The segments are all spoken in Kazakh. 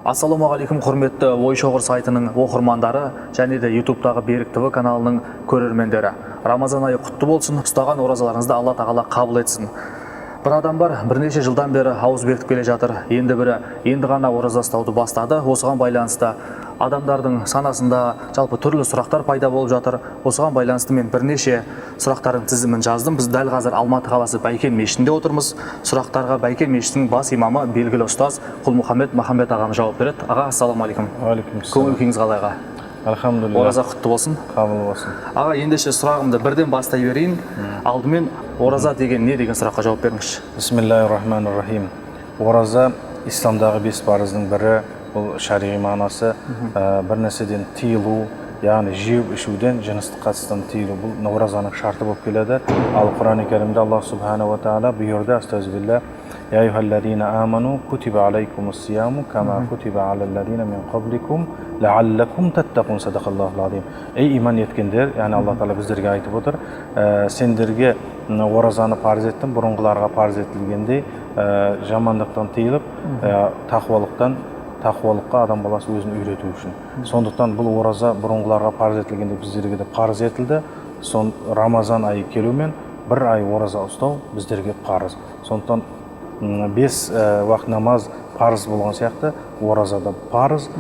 Ассалаумағалейкум құрметті Ойшоғыр сайтының оқырмандары және де ютубтағы Берік ТВ каналының көрермендері. Рамазан айы құтты болсын, ұстаған оразаларыңызды Алла тағала қабыл етсін. Бір адам бар, бірнеше жылдан бері ауыз бекітіп келе жатыр. Енді ғана ораза ұстауды бастады. Осыған байланысты адамдардың санасында жалпы түрлі сұрақтар пайда болып жатыр. Осыған байланысты мен бірнеше сұрақтардың тізімін жаздым. Біз дәл қазір Алматы қаласы Бәйкен мешітінде отырмыз. Сұрақтарға Бәйкен мешітінің бас имамы белгілі ұстаз Құлмұхаммед Махамбет ағам жауап береді. Аға, ассалаумағалейкум. Көңіл күйіңіз қалай аға? Алхамдулилля. Ораза құтты болсын. Қабыл болсын. Аға, ендеше сұрағымды бірден бастай берейін. Алдымен ораза деген не деген сұраққа жауап беріңізші. Бисмиллахир-рахманир-рахим. Ораза исламдағы 5 парыздың бірі. Бұл шариғи мағынасы бір нәрседен тыйылу, яғни жеу ішуден, жыныстық қатыстан тыйылу. Бұл оразаның шарты болып келеді. Ал Құран-ы Кәрімде Аллах субханаху ва тағала бұйырды: астағфируллах, я айюхаллазина аману кутиба алейкумус сияму кама кутиба алаллазина мин qablikum лааллакум таттақун. Садақаллахул азим. Ей иман еткендер, яғни Алла тағала біздерге айтып отыр, сендерге оразаны парыз еттім, бұрынғыларға парыз етілгендей жамандықтан тыйылып, тақуалыққа адам баласы өзін үйрету үшін. Сондықтан бұл ораза бұрынғыларға парыз етілгенде біздерге де парыз етілді. Рамазан айы келумен бір ай ораза ұстау біздерге парыз. Сондықтан 5 уақыт намаз парыз болған сияқты, ораза да парыз,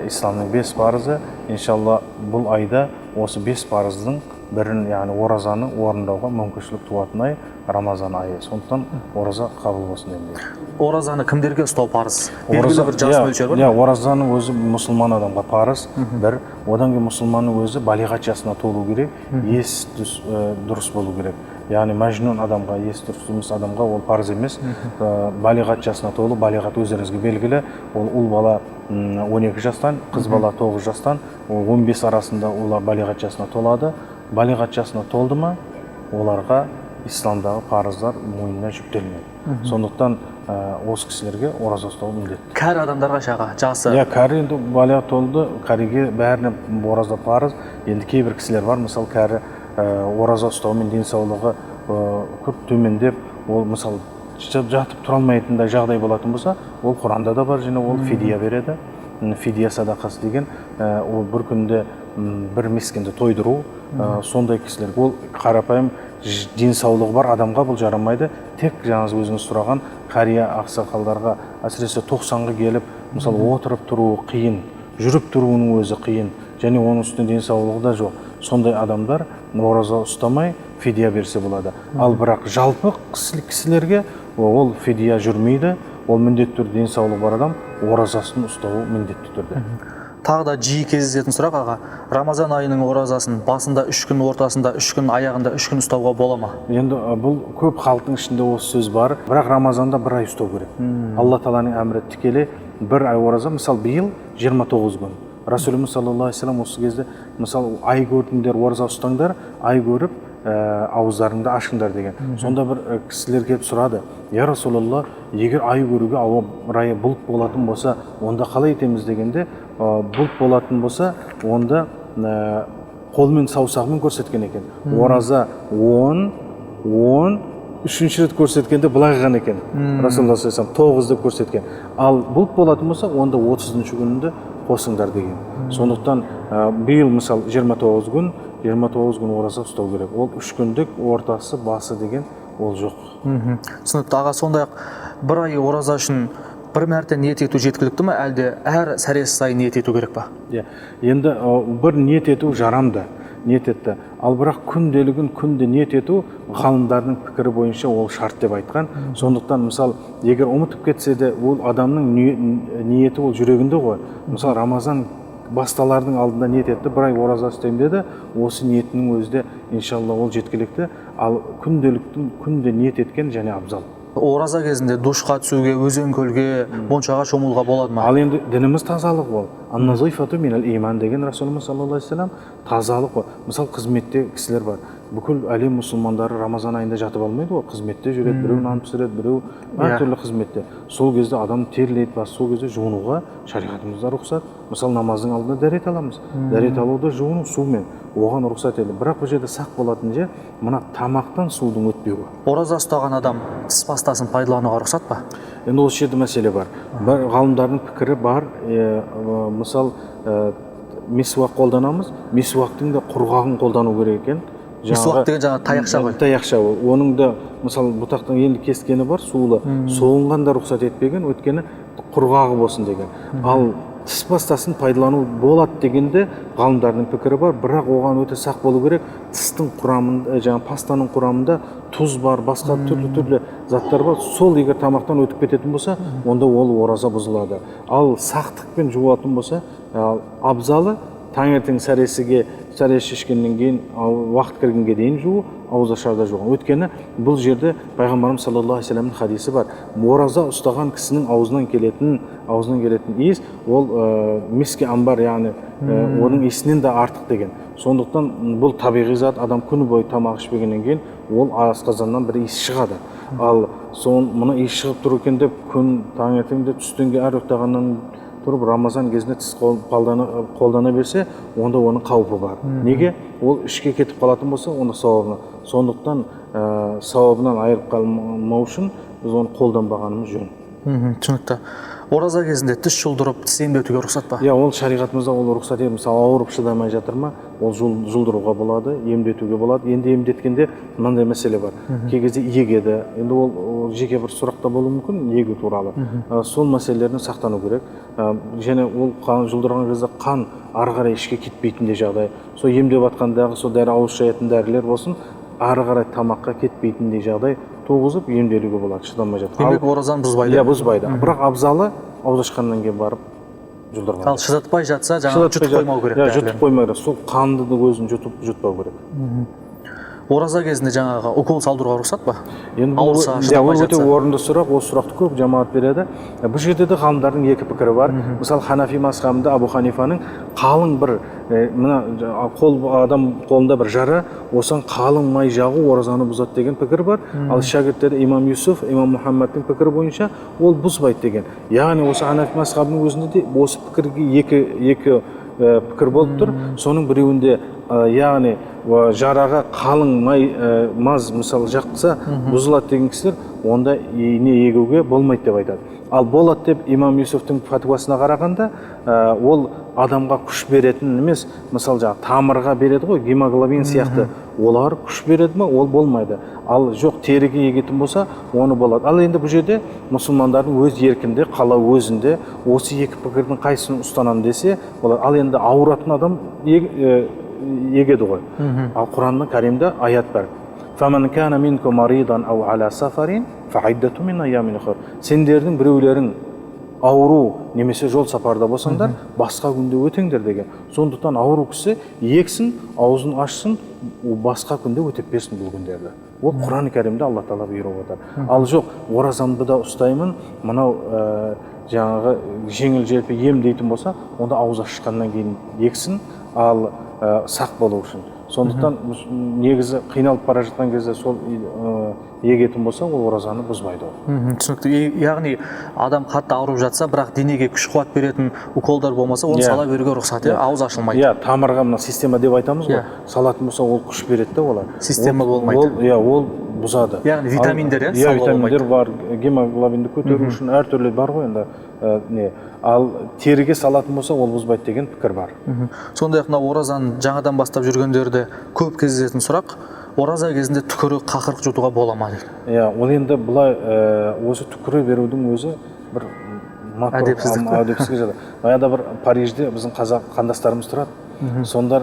исламның 5 парызы. Иншалла бұл айда осы 5 парыздың бірін, яғни оразаны орындауға мүмкіншілік туатын ай Рамазан айы. Сондықтан ораза қабыл болсын дейді. Оразаны кімдерге ұстау парыз? Белгілі бір жас мөлшері бар ма? Оразаның өзі мұсылман адамға парыз, бір. Одан кейін мұсылманның өзі балиғат жасына толу керек, ес дұрыс болу керек. Яғни мәжнун адамға, ес дұрыс емес адамға ол парыз емес. Балиғат жасына толу, балиғат өздеріңізге белгілі. Ол ұл бала 12 жастан, қыз бала 9 жастан, 15 арасында олар балиғат жасына толады. Балиғат жасына толды ма, оларға исламдағы парыздар мойнына жүктелмейді. Сондықтан осы кісілерге ораза ұстау міндетті. Кәрі адамдарға шаға, жасы? Кәрі енді балиғат толды, кәріге бәріне ораза парыз. Енді кейбір кісілер бар, мысалы кәрі ораза ұстаумен денсаулығы көп төмендеп, ол мысалы жатып тұра алмайтындай жағдай болатын болса, ол Құранда да бар, және ол фидия береді. Фидия садақасы деген, ол бір күнде бір мискинді тойдыру, сондай кісілер. Ол қарапайым денсаулығы бар адамға бұл жарамайды. Тек жаңыз өзіңіз сұраған қария ақсақалдарға, әсіресе 90-ға келіп, мысалы отырып тұруы қиын, жүріп тұруының өзі қиын, және оның үстінде денсаулығы да жоқ. Сондай адамдар ораза ұстамай фидия берсе болады. Ал бірақ жалпы кісілерге ол фидия жүрмейді. Ол міндетті түрде денсаулығы бар адам оразасын ұстауы міндетті түрде. Тағы да жиі кездесетін сұрақ аға, Рамазан айының оразасын басында 3 күн, ортасында 3 күн, аяғында 3 күн ұстауға бола ма? Енді бұл көп халықтың ішінде осы сөз бар, бірақ Рамазанда бір ай ұстау керек. Алла тағаланың әмірі тікелей бір ай ораза. Мысалы биыл 29 күн. Расулымыз саллаллаху алейхи вассалам осы кезде, мысалы ай көрдіңдер, ораза ұстаңдар, ай көріп ауыздарыңды ашыңдар деген. Сонда бір кісілер келіп сұрады: я Расулалла, егер ай көруге ауа райы бұлт болатын болса, онда қалай етеміз дегенде, бұлт болатын болса, онда қолмен саусағымен көрсеткен екен. Ораза 10, үшінші рет көрсеткенде былай қылған екен. Расулалла саллаллаху алейхи вассалам 9 деп көрсеткен. Ал бұлт болатын болса, онда 30-шы күнінде қосыңдар деген. Сондықтан биыл мысалы 29 күн ораза ұстау керек. Ол 3 күндік ортасы басы деген ол жоқ. Түсінікті аға, сондай-ақ бір ай ораза үшін бір мәрте ниет ету жеткілікті ме, әлде әр сәресі сайын ниет ету керек па? Енді бір ниет ету жарамды, ниет етті. Ал бірақ күнде ниет ету ғалымдардың пікірі бойынша ол шарт деп айтқан. Сондықтан мысалы егер ұмытып кетсе де, ол адамның ниеті ол жүрегінде ғой. Мысалы Рамазан басталардың алдында ниет етті, бір ай ораза ұстаймын деді, осы ниетінің өзі де иншалла ол жеткілікті. Ал күнде ниет еткен және абзал. Ораза кезінде душқа түсуге, өзен көлге, моншаға шомылуға болады ма? Ал енді дініміз тазалық ол. Ан-назифату минал иман деген Расулымыз саллаллаху алейхи вассалам тазалық ол. Мысалы қызметте кісілер бар. бүкіл әлем мұсылмандары Рамазан айында жатып алмайды ғой, қызметте жүреді, біреу нан пісіреді, біреу әртүрлі қызметте. Сол кезде адам терлейді, сол кезде жуынуға шариғатымызда рұқсат. Мысалы намаздың алдында дәрет аламыз. Дәрет алуды жуыну сумен, оған рұқсат етілді. Бірақ бұл жерде сақ болатын же мына тамақтан судың өтпеуі. Ораза ұстаған адам тіс пастасын пайдалануға рұқсат па? Енді осы жерде мәселе бар. Ғалымдардың пікірі бар. Мысал мисуак қолданамыз, мисуактың да құрғағын қолдану керек екен. Мисуак деген жаңағы таяқша ғой. Таяқша ол. Оның да мысалы бұтақтың енді кескені бар, сулы. Соғынған да рұқсат етпеген, өйткені құрғағы болсын деген. Ал тіс пастасын пайдалану болады дегенде ғалымдардың пікірі бар, бірақ оған өте сақ болу керек. Тістің құрамында, жаңағы пастаның құрамында тұз бар, басқа түрлі заттар бар. Сол егер тамақтан өтіп кететін болса, онда ол ораза бұзылады. Ал сақтықпен жуатын болса, абзалы таңертең сәресі ішкеннен кейін уақыт кіргенге дейін жуу, ауызашарда жуған. Өйткені бұл жерде пайғамбарымыз саллаллаху алейхи вассаламның хадисі бар. Ораза ұстаған кісінің аузынан келетін иіс, ол миске амбар, яғни оның иісінен де артық деген. Сондықтан бұл табиғи зат, адам күні бойы тамақ ішпегеннен кейін ол асқазаннан бір иіс шығады. Ал мұны иіс шығып тұр екен деп күн таңертеңде түстен кейін әр ұйықтағаннан тұрып Рамазан кезінде тіс қолдана берсе, онда оның қаупі бар. Неге? Ол ішке кетіп қалатын болса, онда сауабына. Сондықтан сауабынан айырып қалмау үшін біз оны қолданбағанымыз жөн. Түсінікті. Ораза кезінде тіс жұлдырып, тіс емдетуге рұқсат па? Ол шариғатымызда ол рұқсат етеді. Мысалы, ауырып шыдамай жатыр ма, ол жұлдыруға болады, емдетуге болады. Енді емдеткенде мынандай мәселе бар. Кей кезде егеді. Енді ол жеке бір сұрақта болуы мүмкін, егу туралы. Сол мәселелерден сақтану керек. Және ол жұлдырған кезде қан ары қарай ішке кетпейтіндей жағдай. Сол емдеп жатқандағы сол дәрі ауыз шаятын дәрілер болсын, ары қарай тамаққа кетпейтіндей жағдай туғызып емделуге болады, шыдамай жатқан. Демек оразаны бұзбайды. Иә, бұзбайды. Бірақ абзалы ауыз ашқаннан кейін барып жұлдырған. Ал шыдатпай жатса, жаңағы жұтып қоймау керек. Жұтып қоймау керек. Сол қанды өзін жұтпау керек. Ораза кезінде жаңағы укол салдыруға рұқсат па? Ауырса, шыдамай жатса. Өте орынды сұрақ, осы сұрақты көп жамаат береді. Бұл жерде де ғалымдардың екі пікірі бар. Мысалы, Ханафи мазхабында Абу Ханифаның қалың бір адам қолында бір жара, осыған қалың май жағу оразаны бұзады деген пікір бар. Ал шәкірттері имам Юсуф, имам Мұхаммадтың пікірі бойынша ол бұзбайды деген. Яғни осы Ханафи мазхабының өзінде де осы пікірге екі пікір болып тұр. Соның біреуінде яғни жараға қалың маз мысалы жақса бұзылады деген кісілер онда ине егуге болмайды деп айтады. Ал болады деп имам Юсуфтың фатуасына қарағанда ол адамға күш беретін емес, мысалы жаңағы тамырға береді ғой, гемоглобин сияқты, олар күш береді ме, ол болмайды. Ал жоқ, теріге егетін болса, оны болады. Ал енді бұл жерде мұсылмандардың өз еркінде, қалау өзінде осы екі пікірдің қайсысын ұстанамын десе, ал енді ауыратын адам егеді ғой. Ал Құранның Кәримде аят бар. Сендердің біреулерің ауру немесе жол сапарда болсаңдар, басқа күнде өтеңдер деген. Сондықтан ауру кісі ексін, аузын ашсын, басқа күнде өтеп берсін бұл күндерді. Ол Құран Кәримде Алла Тағала бұйырып отыр. Ал жоқ, оразамды да ұстаймын, мынау жаңағы жеңіл желпі ем дейтін болса, онда ауыз ашқаннан кейін ексін, ал сақ болу үшін. Сондықтан негізі қиналып бара жатқан кезде сол егетін болса, ол оразаны бұзбайды. Түсінікті. Яғни адам қатты ауырып жатса, бірақ денеге күш қуат беретін уколдар болмаса, оны сала беруге рұқсат, ауыз ашылмайды. Иә, тамырға мына система деп айтамыз ғой. Салатын болса, ол күш береді де олар. Система болмайды. Иә, ол бұзады. Яғни витаминдер, иә, витаминдер бар, гемоглобинді көтеру үшін әртүрлі бар ғой енді. Ал теріге салатын болса, ол бұзбайды деген пікір бар. Сондай-ақ мына оразаны жаңадан бастап жүргендерде көп кездесетін сұрақ, ораза кезінде түкірі қақырық жұтуға бола ма дейді. Иә, ол енді бұлай осы түкірі берудің өзі бір әдепсіздік жатыр. Баяғыда бір Парижде біздің қазақ қандастарымыз тұрады. Сондар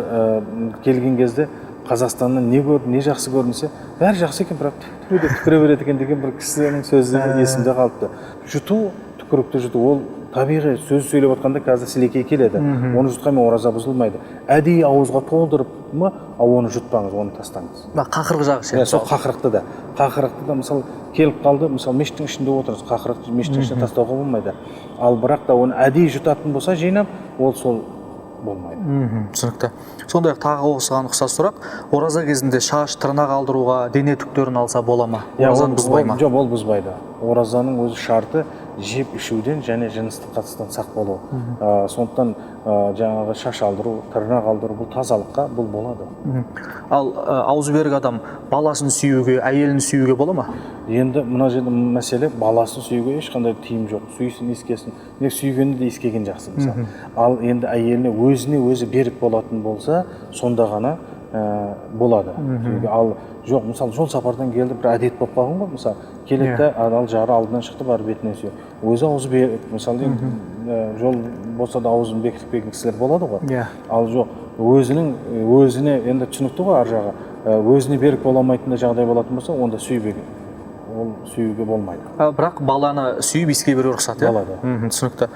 келген кезде Қазақстаннан не көрді, не жақсы көрінсе, бәрі жақсы екен, бірақ түкіре береді екен деген бір кісінің сөзі есімде қалыпты. Жұту, түкірікті жұту, ол табиғи сөз сөйлеп отқанда қазір сілекей келеді. Оны жұтқанмен ораза бұзылмайды. Әдейі ауызға толтырып ма, оны жұтпаңыз, оны тастаңыз. Қақырық жағы ше. Сол қақырықты да, мысалы келіп қалды, мысалы мешіттің ішінде отырыңыз, қақырық мешіттің ішіне тастауға болмайды. Ал бірақ та оны әдейі жұтатын болса жинап, ол сол болмайды. Түсінікті. Сондай-ақ тағы осыған ұқсас сұрақ, ораза кезінде шаш, тырнақ алдыруға дене түктерін алса бола ма? Оразаны бұзбай ма? Жоқ, ол бұзбайды. Оразаның өзі шарты жеп ішуден және жыныстық қатыстан сақ болу. Сондықтан жаңағы шаш алдыру, тырнақ алдыру бұл тазалыққа бұл болады. Ал ауызы берік адам баласын сүюге, әйелін сүюге бола ма? Енді мына жерде мәселе баласын сүюге ешқандай тыйым жоқ. Сүйсін, иіскесін. Мен сүйгенді де иіскеген жақсы мысалы. Ал енді әйеліне өзіне өзі берік болатын болса, сонда ғана болады. Ал жоқ, мысалы жол сапардан келді, бір әдет болып қалған ғой, мысалы келеді де ал жары алдынан шықты, барып бетіне сүйеді. Өзі аузы берік, мысалы жол болса да аузын бекітіп келген кісілер болады ғой. Ал жоқ, өзіне енді түсінікті ғой ар жағы. Өзіне берік бола алмайтын жағдай болатын болса, онда ол сүюге болмайды. Бірақ баланы сүйіп иіскей беру рұқсат, иә? Болады. Түсінікті.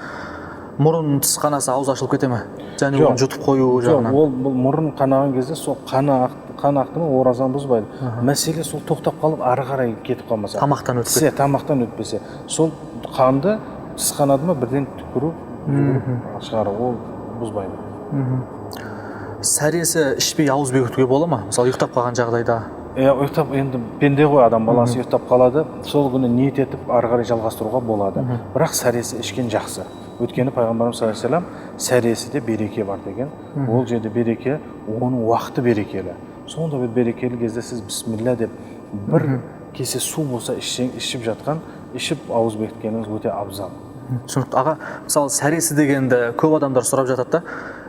Мұрын тісқанасы ауыз ашылып кете ме? Және оны жұтып қою жағынан? Жоқ, ол мұрын қанаған кезде сол қан ақты ма оразаны бұзбайды. Мәселе сол тоқтап қалып ары қарай кетіп қалмаса. Тамақтан өтпесе. Тамақтан өтпесе. Сол қанды тісқанады ма бірден түкіру, шығару, ол бұзбайды. Сәресі ішпей ауыз бекітуге бола ма? Мысалы ұйықтап қалған жағдайда? Ұйықтап, енді пенде ғой адам, баласы ұйықтап қалады, сол күні ниет етіп ары қарай жалғастыруға болады. Бірақ сәресі ішкен жақсы. Өйткені пайғамбарымыз саллаллаху алейхи вассалам сәресіде береке бар деген. Ол жерде береке, оның уақыты берекелі. Сонда бір берекелі кезде сіз бисмилля деп бір кесе су болса ішіп жатқан, ішіп ауыз бекіткеніңіз өте абзал. Түсінікті. Аға, мысалы сәресі дегенді көп адамдар сұрап жатады да.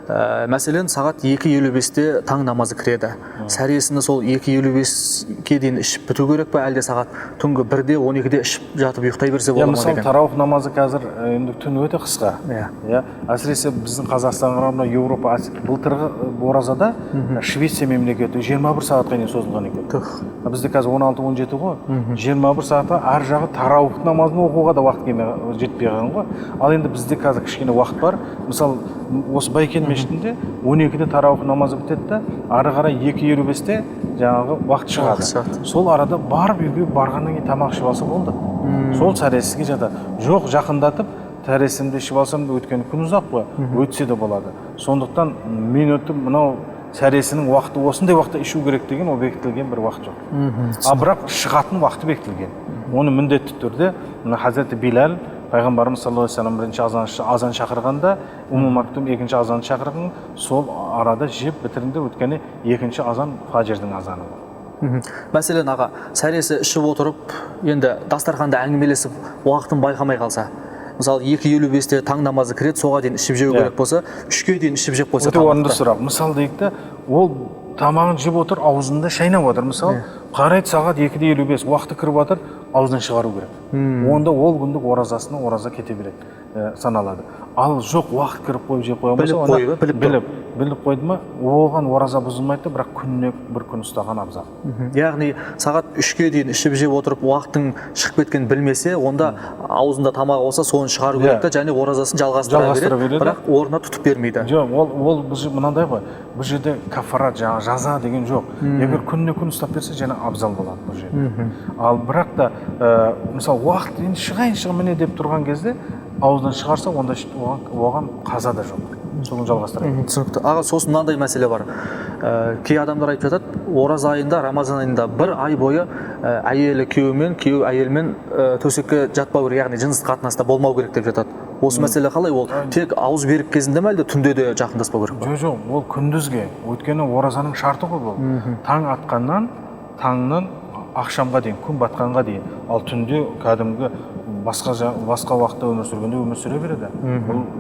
Мәселен, сағат 2:55-те таң намазы кіреді. Сәресіні сол 2:55-ке дейін ішіп біту керек пе, әлде сағат түнгі 1-де 12-де ішіп жатып ұйықтай берсе бола ма деген? Мысалы тарауых намазы қазір енді түн өте қысқа. Әсіресе біздің Қазақстанға, мына Еуропа, былтырғы оразада Швеция мемлекеті 21 сағатқа дейін созылған екен. Бізде қазір 16-17 ғой. 21 сағатқа ар жағы тарауых намазын оқуға да уақыт жетпей қалған ғой. Ал енді бізде қазір кішкене уақыт бар. Мысалы, осы Байкен мешітінде 12-де тарауых намазы бітеді де, ары қарай 2:55-те жаңағы уақыт шығады. Сол арада барып үйге барғаннан кейін тамақ ішіп алса болды. Сол сәресіге жатады. Жоқ, жақындатып сәресімді ішіп алсам да өйткені күн ұзақ қой, өтсе де болады. Сондықтан мен өтіп мынау сәресінің уақыты осындай уақытта ішу керек деген ол бекітілген бір уақыт жоқ. Ал бірақ шығатын уақыты бекітілген. Оны міндетті түрде Хазіреті Билал пайғамбарымыз саллаллаху алейхи вассалам бірінші азан шақырғанда, Умму Мактум екінші азан шақырған, сол арада жеп бітіріңдер, өйткені екінші азан фажрдің азаны бар. Мәселен, аға, сәресі ішіп отырып, енді дастарханда әңгімелесіп, уақытын байқамай қалса, мысалы 2:55-те таң намазы кіреді, соға дейін ішіп жеу керек болса, 3-ке дейін ішіп жеп қойса тамақты. Өте орынды сұрақ. Мысалы дейікті, ол тамағын жеп отыр, аузында шайнап отыр. Мысалы, қарайды сағат 2:55, уақыты кіріп отыр, аузынан шығару керек. Онда ол күндік оразасына ораза кете береді, саналады. Ал жоқ, уақыт кіріп қойып жеп қоймаса, біліп қойды ма, оған ораза бұзылмайды, бірақ күніне бір күн ұстаған абзал. Яғни сағат 3-ке дейін ішіп жеп отырып уақыттың шығып кеткенін білмесе, онда аузында тамағы болса соны шығару керек та, және оразасын жалғастыра береді, бірақ орнына тұтып бермейді. Жоқ, ол мынандай ғой, бұл жерде кафарат, жаза деген жоқ. Егер күніне күн ұстап берсе, және абзал болады бұл жерде. Ал бірақ та мысалы уақыт енді шығайын міне деп тұрған кезде аузынан шығарса, онда оған қаза да жоқ. Соны жалғастырайық. Түсінікті. Аға, сосын мынандай мәселе бар. Кей адамдар айтып жатады, ораза айында, Рамазан айында бір ай бойы әйелі күйеуімен, күйеу әйелмен төсекке жатпау керек, яғни жыныстық қатынаста болмау керек деп жатады. Осы мәселе қалай? Ол тек ауыз берік кезінде ме, әлде түнде де жақындаспау керек пе? Жоқ, ол күндізге. Өйткені оразаның шарты ғой бұл. Таң атқаннан, таңнан ақшамға дейін, күн батқанға дейін. Ал түнде кәдімгі басқа уақытта өмір сүргенде өмір сүре береді.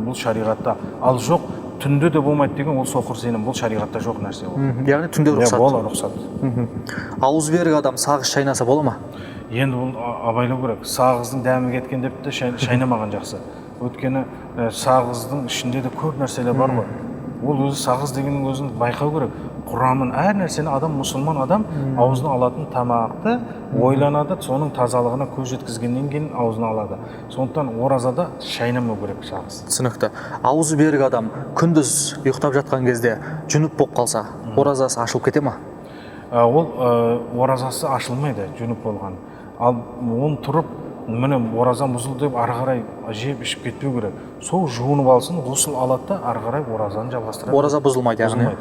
Бұл шариғатта. Ал жоқ, түнде де болмайды деген ол соқыр сенім. Бұл шариғатта жоқ нәрсе ол. Яғни түнде рұқсат. Бола рұқсат. Ауыз берік адам сағыз шайнаса бола ма? Енді бұл абайлау керек. Сағыздың дәмі кеткен деп те шайнамаған жақсы. Өйткені сағыздың ішінде де көп нәрселер бар ғой. Ол өзі сағыз дегеннің өзін байқау керек. Құрамын, әр нәрсені адам, мұсылман адам аузына алатын тамақты ойланады, соның тазалығына көз жеткізгеннен кейін аузына алады. Сондықтан оразада шайнамау керек сағыз. Түсінікті. Ауызы берік адам күндіз ұйықтап жатқан кезде жүніп болып қалса, оразасы ашылып кете ма? Ол оразасы ашылмайды жүніп болған. Ал оны тұрып міне ораза бұзылды деп ары қарай жеп ішіп кетпеу керек. Сол жуынып алсын, ғұсыл алады да ары қарай оразаны жалғастырады. Ораза бұзылмайды яғни.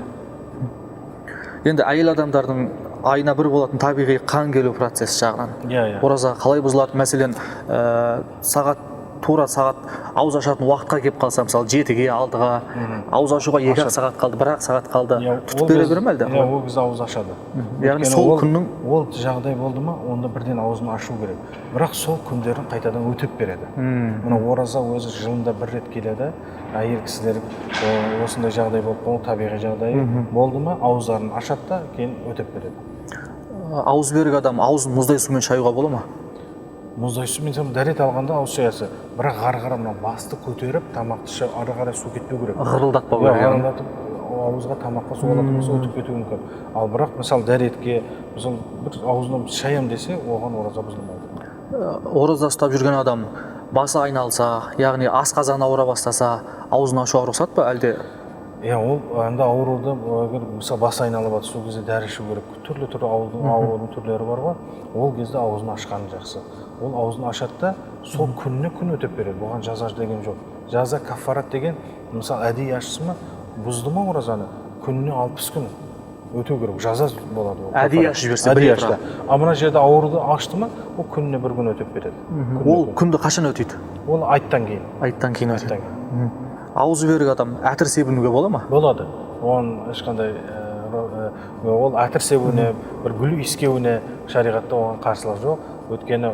Енді әйел адамдардың айына бір болатын табиғи қан келу процесі жағынан. Ораза қалай бұзылады? Мәселен, тура сағат ауыз ашатын уақытқа келіп қалса, мысалы 7-ге 6-ға, ауыз ашуға 2 сағат қалды, 1 сағат қалды, тұтып бере бере ме әлде? Ол кезде ауыз ашады. Яғни сол күннің ол жағдай болды ма, онда бірден аузын ашу керек. Бірақ сол күндерін қайтадан өтеп береді. Мына ораза өзі жылында бір рет келеді. Әйел кісілер осындай жағдай болып қалды, табиғи жағдай болды ма, ауыздарын ашады да, кейін өтеп береді. Ауыз берік адам аузын мұздай сумен шаюға бола ма? Мұздай сумен дәрет алғанда ауыз шаясы, бірақ ары-қарай мына басты көтеріп, тамақты ары-қарай су кетпеу керек. Ғырылдатпау керек. Ғырылдатып ауызға тамаққа су алатын болса өтіп кетуі мүмкін. Ал бірақ мысалы дәретке, мысалы бір аузынан шаям десе, оған ораза бұзылмайды. Ораза ұстап жүрген адам басы айналса, яғни асқазаны ауыра бастаса, аузын ашуға рұқсат па әлде? Ол анда ауруды, мысалы басы айналып жатса, сол кезде дәрі ішу керек. Түрлі аурудың түрлері бар ғой. Ол кезде аузын ашқаны жақсы. Ол аузын ашады да, сол күніне күн өтеп береді. Бұған жаза деген жоқ. Жаза кафарат деген, мысалы әдейі ашсы ма, бұзды ма оразаны, күніне 60 күн өтеу керек. Жаза болады. Әдейі ашып жіберсе бір ет. А мына жерде ауруды ашты ма, ол күніне бір күн өтеп береді. Ол күнді қашан өтейді? Ол айттан кейін. Айттан кейін өтейді. Ауызы берік адам әтір себінуге бола ма? Болады. Оның ешқандай ол әтір себуіне, бір гүл иіскеуіне шариғатта оған қарсылық жоқ. Өйткені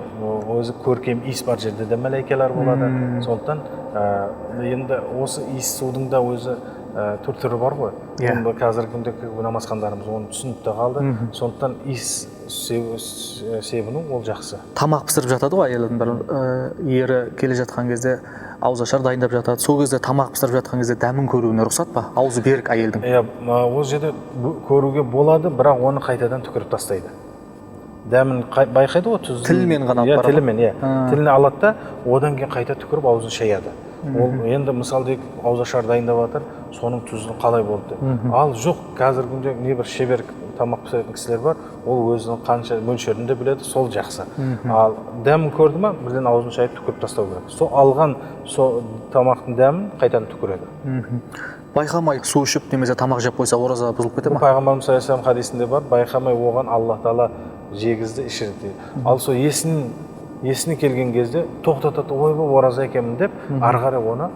өзі көркем иіс бар жерде де мәләйкелер болады. Сондықтан енді осы иіс судың да өзі түр-түрі бар ғой. Енді қазіргі күндегі намазхандарымыз оны түсініп те қалды. Сондықтан иіс себіну ол жақсы. Тамақ пісіріп жатады ғой әйел адамдар. Ері келе жатқан кезде ауыз ашар дайындап жатады. Сол кезде тамақ пісіріп жатқан кезде дәмін көруіне рұқсат па? Аузы берік әйелдің. Ол жерде көруге болады, бірақ оны қайтадан түкіріп тастайды. Дәмін байқайды ғой, тұзын. Тілмен ғана алып барады. Тілімен, тіліне алады да, одан кейін қайта түкіріп аузын шаяды. Ол енді мысалы ауыз ашар дайындап жатыр, соның тұзын қалай болды. Ал жоқ, қазіргі күнде небір шебер тамақ пісіретін кісілер бар, ол өзінің қанша мөлшерінде біледі, сол жақсы. Ал дәмін көрді ма, бірден аузын шайып түкіріп тастау керек. Сол алған тамақтың дәмін қайтадан түкіреді. Байқамай су ішіп немесе тамақ жеп қойса ораза бұзылып кете ме? Пайғамбарымыз саллаллаху алейхи вассалам хадисінде бар, байқамай оған Алла Тағала жегізді, ішірді. Ал сол есіне келген кезде тоқтатады, ойбай ораза екенмін деп, ары қарай оны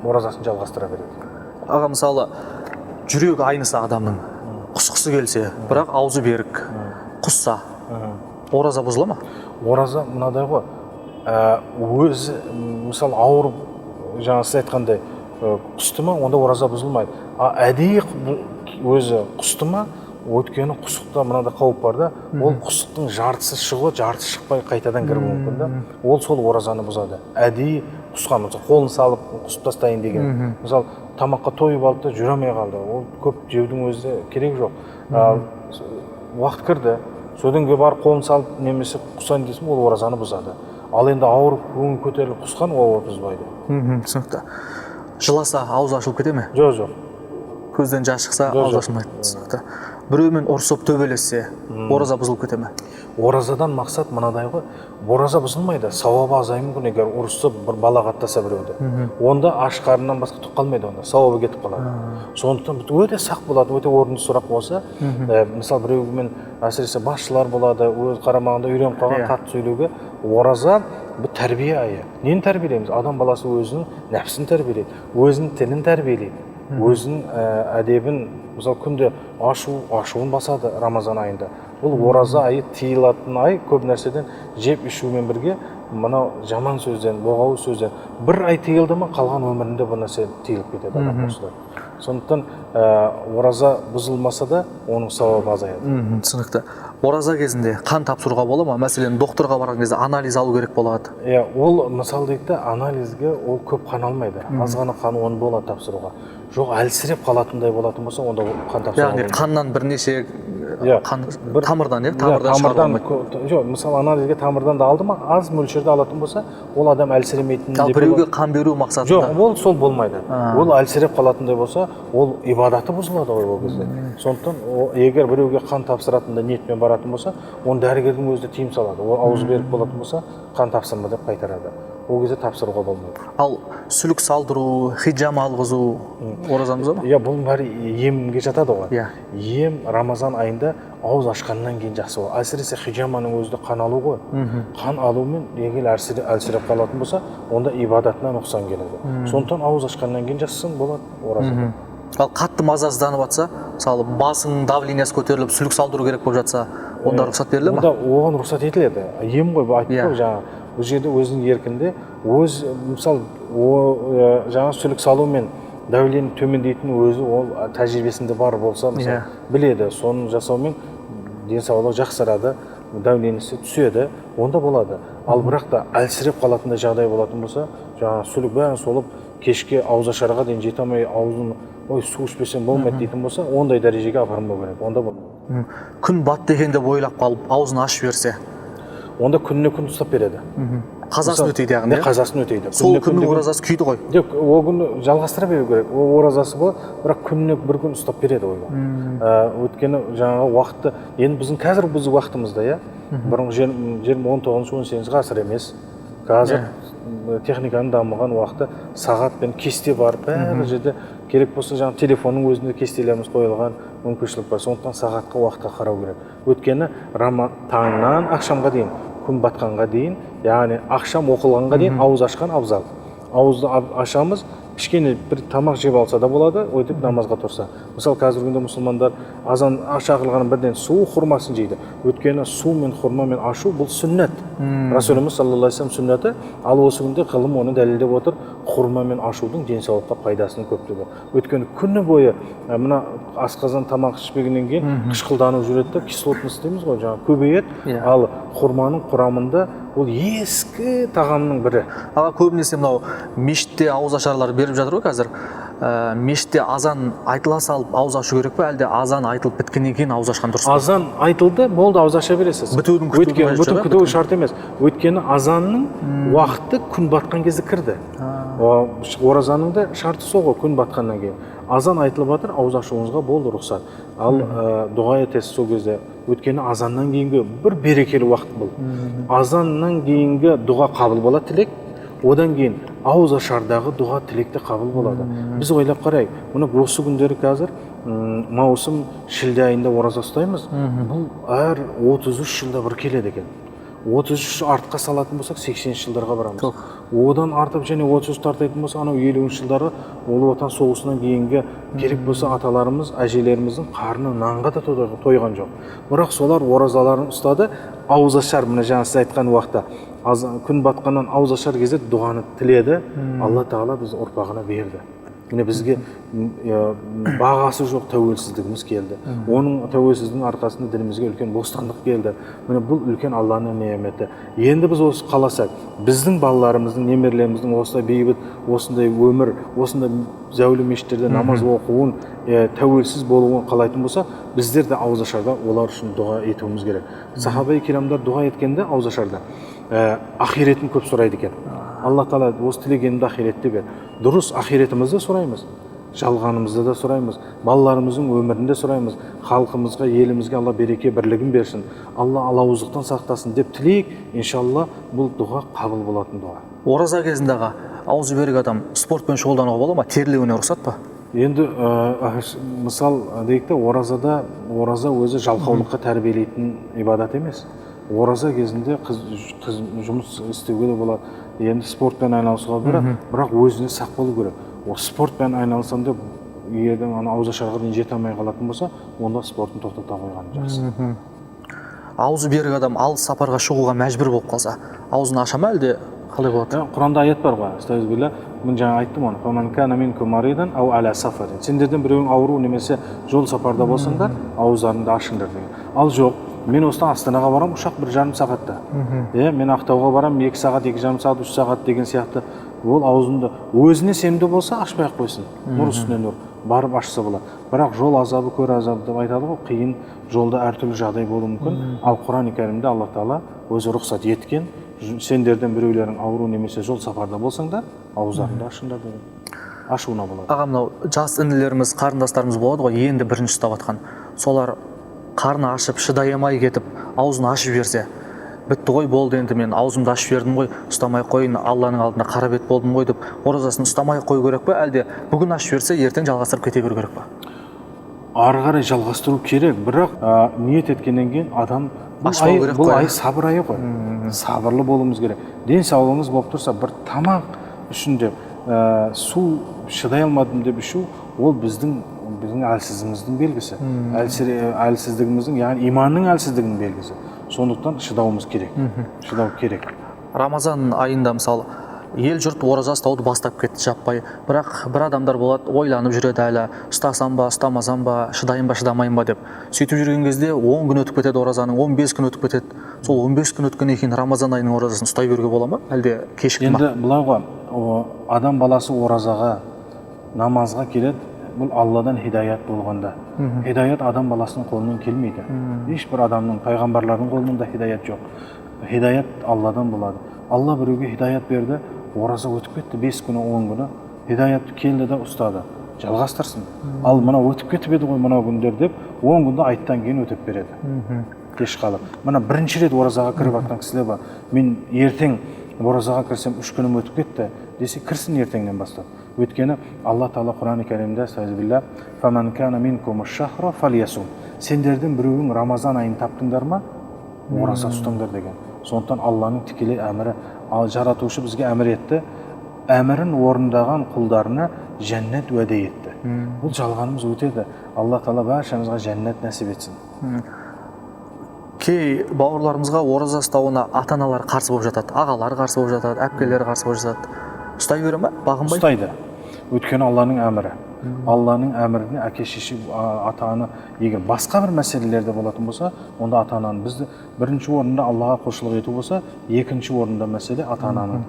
оразасын жалғастыра береді. Аға, мысалы, жүрегі айныса адамның, құсқысы келсе, бірақ аузы берік, құсса, ораза бұзыла ма? Ораза мынадай ғой, өзі, мысалы, ауырып, жаңа сіз айтқандай, құсты ма, онда ораза бұзылмайды. Әдейі өзі құсты ма, өйткені құсықта мынада қауіп бар да, ол құсықтың жартысы шығып, жартысы шықпай қайтадан кіруі мүмкін да, ол сол оразаны бұзады. Әдейі құсқан, мысалы, қолын салып құсып тастайын деген. Мысалы, тамаққа тойып алды да жүре алмай қалды. Ол көп жеудің өзі керек жоқ. Уақыт кірді, содан кейін барып қолын салып немесе құсайын десем, ол оразаны бұзады. Ал енді ауырып, көңіл көтеріліп құсқан, ол бұзбайды. Түсінікті. Жыласа ауыз ашылып кете ме? Жоқ. Көзден жас шықса ауыз ашылмайды. Түсінікті. Біреумен ұрсып төбелессе, ораза бұзылып кете ме? Оразадан мақсат мынадай ғой, ораза бұзылмайды, сауабы азаюы мүмкін, егер ұрысып бір балағаттаса біреуді. Онда аш қарыннан басқа түк қалмайды, онда сауабы кетіп қалады. Сондықтан өте сақ болады, өте орынды сұрақ болса, мысалы біреумен әсіресе басшылар болады, өз қарамағында үйреніп қалған қатты сөйлеуге, ораза бұл тәрбие айы. Нені тәрбиелейміз? Адам баласы өзінің нәпсін тәрбиелейді, өзінің тілін тәрбиелейді, өзінің әдебін, мысалы күнде ашуын басады Рамазан айында. Бұл ораза айы тыйылатын ай, көп нәрседен жеп ішумен бірге мынау жаман сөзден, боғауыз сөзден бір ай тыйылды ма, қалған өмірінде бұл нәрсе тыйылып кетеді адам осылай. Сондықтан ораза бұзылмаса да оның сауабы азаяды. Түсінікті. Ораза кезінде қан тапсыруға бола ма? Мәселен, докторға барған кезде анализ алу керек болады. Ол мысалы дейді, анализге ол көп қан алмайды. Аз ғана қан оны болады тапсыруға. Жоқ, әлсіреп қалатындай болатын болса, онда қан тапсыруға. Яғни қаннан бірнеше тамырдан тамырдан шығарып алмайды. Жоқ, мысалы анализге тамырдан да алды ма, аз мөлшерде алатын болса, ол адам әлсіремейтін. Ал біреуге қан беру мақсатында. Жоқ, ол сол болмайды. Ол әлсіреп қалатындай болса, ол ибадаты бұзылады ғой ол кезде. Сондықтан егер біреуге қан тапсыратында ниетпен баратын болса, оны дәрігердің өзі тыйым салады. Ол ауыз беріп болатын болса, қан тапсырма деп қайтарады. Ол кезде тапсыруға болмайды. Ал сүлік салдыру, хиджам алғызу оразамыз ба? Иә, бұл бәрі емге жатады ғой. Иә. Ем Рамазан айында ауыз ашқаннан кейін жақсы болады. Әсіресе хиджаманың өзі қан алу ғой. Қан алумен егер әлсіреп қалатын болса, онда ибадатына нұқсан келеді. Сондықтан ауыз ашқаннан кейін жақсысын болады ораза. Ал қатты мазасызданып жатса, мысалы басың давлениесі көтеріліп сүлік салдыру керек болып жатса, онда рұқсат беріледі ме? Онда оған рұқсат етіледі. Ем ғой, айтып қой жаңа. Бұл жерде өзінің еркінде, мысалы, жаңа сүлік салу мен давление төмендейтін өзі ол тәжірибесінде бар болса, біледі, соны жасаумен денсаулығы жақсарады, давлениесі түседі, онда болады. Ал бірақ та әлсіреп қалатындай жағдай болатын болса, жаңа сүлік бәрін солып, кешке ауызашарға дейін жете алмай аузын су ішпесем болмайды дейтін болса, ондай дәрежеге апармау керек, онда болмайды. Күн батты екен деп ойлап қалып, аузын ашып берсе, онда күніне күн ұстап береді. Қазасын өтейді яғни. Қазасын өтейді. Сол күннің оразасы күйді ғой. Жоқ, ол күні жалғастыра беру керек. Ол оразасы болады, бірақ күніне бір күн ұстап береді ойға. Өйткені жаңағы уақытты, енді біздің қазір біздің уақытымызда, иә, бұрынғы 19-18 ғасыр емес. Қазір техниканың дамыған уақыты сағат пен кесте бар, бәрі жерде керек болса жаңағы телефонның өзінде кестелеріміз қойылған мүмкіншілік бар. Сондықтан сағатқа уақытқа қарау керек. Өйткені таңнан ақшамға дейін, күн батқанға дейін, яғни ақшам оқылғанға дейін ауыз ашқан абзал. Ауызды ашамыз, кішкене бір тамақ жеп алса да болады, өйтіп намазға тұрса. Мысалы, қазіргі күнде мұсылмандар азан шақырылған бірден су хұрмасын жейді. Өйткені су мен хұрмамен ашу бұл сүннет. Расулымыз саллаллаху алейхи вассалам сүннеті, ал осы күнде ғылым оны дәлелдеп отыр, хұрмамен ашудың денсаулыққа пайдасының көптігі. Өйткені күні бойы мына асқазан тамақ ішпегеннен кейін қышқылданып жүреді, кислотность дейміз ғой, жаңағы көбейеді. Ал хұрманың құрамында ол ескі тағамның бірі. Аға, көбінесе мынау мешітте ауыз ашарлар беріп жатыр ғой қазір. Мешітте азан айтыла салып ауыз ашу керек пе, әлде азан айтылып біткеннен кейін ауыз ашқан дұрыс па? Азан айтылды, болды, ауыз аша бересіз. Бітудің күтуі шарт емес. Өйткені азанның уақыты күн батқан кезде кірді. Оразаның да шарты сол ғой, күн батқаннан кейін. Азан айтылып жатыр, ауыз ашуыңызға болды рұқсат. Ал дұға етесіз сол кезде. Өйткені азаннан кейінгі бір берекелі уақыт бұл. Азаннан кейінгі дұға қабыл болады, тілек. Одан кейін ауыз ашардағы дұға тілекте қабыл болады. Біз ойлап қарайық, мұны осы күндері қазір маусым, шілде айында ораза ұстаймыз. Бұл әр 33 жылда бір келеді екен. 33 артқа салатын болсақ 80 жылдарға барамыз. Одан артып және 33 тартайтын болса, анау 50 жылдары Ұлы Отан соғысынан кейінгі керек болса аталарымыз, әжелеріміздің қарны нанға да тойған жоқ. Бірақ солар оразаларын ұстады, ауыз ашар, мына жаңа сіз айтқан уақытта күн батқаннан ауыз ашар кезде дұғаны тіледі, Алла тағала біз ұрпағына берді. Міне бізге бағасы жоқ тәуелсіздігіміз келді. Оның тәуелсіздігінің арқасында дінімізге үлкен бостандық келді. Міне бұл үлкен Алланың неметі. Енді біз осы қаласақ, біздің балаларымыздың, немерелеріміздің осындай бейбіт, осындай өмір, осындай зәулім мешіттерде намаз оқуын, тәуелсіз болуын қалайтын болса, біздер де ауыз ашарда олар үшін дұға етуіміз керек. Сахаба-и кирамдар дұға еткенде ауыз ашарда ақиретін көп сұрайды екен. Алла Тағала осы тілегенімді ақиретте бер. Дұрыс, ақиретімізді сұраймыз, жалғанымызды да сұраймыз, балаларымыздың өмірінде сұраймыз, халқымызға, елімізге Алла береке, бірлігін берсін, Алла алауыздықтан сақтасын деп тілейік, иншалла бұл дұға қабыл болатын дұға. Ораза кезіндегі аузы берік адам спортпен шұғылдануға болады ма? Терлеуіне рұқсат па? Енді мысал дейік те, ораза өзі жалқаулыққа тәрбиелейтін ибадат емес. Ораза кезінде жұмыс істеуге де болады. Енді спортпен айналысуға бірақ өзіне сақ болу керек. О спортпен айналысам деп егер ауыз ашарға дейін жете алмай қалатын болса, онда спортын тоқтата қойған жақсы. Аузы берік адам алыс сапарға шығуға мәжбүр болып қалса, аузын аша ма әлде қалай болады? Құранда аят бар ғой, астағфирулла, мен жаңа айттым оны. Фаман кана минкум маридан ау аля сафарин. Сендерден біреуің ауру немесе жол сапарда болсаңдар, ауыздарыңды ашыңдар деген. Ал жоқ, мен осыдан Астанаға барам, ұшақ 1,5 сағатта. Мен Ақтауға барам, 2 сағат, 2,5 сағат, 3 сағат деген сияқты. Ол аузында өзіне сенімді болса ашпай ақ қойсын. Нұр үстіне нұр. барып ашса болады. Бірақ жол азабы көр азабы деп айтады ғой, қиын жолда әртүрлі жағдай болуы мүмкін. Ал Құран-ы Кәрімде Алла Тағала өзі рұқсат еткен, сендерден біреулерің ауру немесе жол сапарда болсаңдар, ауыздарыңды ашыңдар деген. Ашуына болады. Аға, мынау жас інілеріміз, қарындастарымыз болады ғой, енді бірінші ұстап жатқан. Солар қарны ашып, шыдай алмай кетіп, аузын ашып берсе, бітті ғой, болды, енді мен аузымды ашып бердім ғой, ұстамай қойын, Алланың алдында қара бет болдым ғой деп, оразасын ұстамай қою керек пе, әлде бүгін ашып берсе, ертең жалғастырып кете беру керек пе? Ары қарай жалғастыру керек, бірақ ниет еткеннен кейін адам бұл ай сабыр айы ғой. Сабырлы болуымыз керек. Денсаулығыңыз болып тұрса, бір тамақ үшін деп, су шыдай алмадым деп ішу, ол біздің әлсіздігіміздің белгісі. Әлсіздігіміздің, яғни иманның әлсіздігінің белгісі. Сондықтан шыдауымыз керек. Шыдау керек. Рамазан айында мысалы ел жұрт ораза ұстауды бастап кетті жаппай, бірақ бір адамдар болады, ойланып жүреді әлі, ұстасам ба, ұстамасам ба, шыдайын ба, шыдамайын ба деп. Сөйтіп жүрген кезде 10 күн өтіп кетеді оразаның, 15 күн өтіп кетеді. Сол 15 күн өткеннен кейін Рамазан айының оразасын ұстай беруге бола ма, әлде кешікті ма? Енді былай ғой, адам баласы оразаға, намазға келеді, бұл Алладан хидаят болғанда. Хидаят адам баласының қолынан келмейді. Ешбір адамның, пайғамбарлардың қолынан да хидаят жоқ. Хидаят Алладан болады. Алла біреуге хидаят берді, ораза өтіп кетті 5 күні, 10 күні, хидаят келді да ұстады. Жалғастырсын. Ал мына өтіп кетіп еді ғой мына күндер деп, 10 күнді айттан кейін өтіп береді. Кеш қалып. Мына бірінші рет оразаға кіріп жатқан кісілер бар. Мен ертең оразаға кірсем 3 күнім өтіп кетті десе, кірсін ертеңнен бастап. Өйткені Алла Тағала Құран-ы Кәрімде «Фаман кана минкум аш-шахра фальясум». Сендерден біреуің Рамазан айын таптыңдар ма? Ораза ұстаңдар деген. Сондықтан Алланың тікелей әмірі, жаратушы бізге әмір етті, әмірін орындаған құлдарына жәннат уәде етті. Бұл жалғанымыз өтеді. Алла Тағала баршамызға жәннат нәсіп етсін. Кей бауырларымызға ораза ұстауына ата-аналар қарсы болып жатады, ағалар қарсы болып жатады, әпкелері қарсы болып жатады. Ұстай бере ме, бағынбай? Ұстайды. Өйткені Алланың әмірі. Алланың әміріне әке шеше, ата-ана, егер басқа бір мәселелерде болатын болса, онда ата-ананың, бізді бірінші орында Аллаға құлшылық ету болса, екінші орында мәселе ата-ананың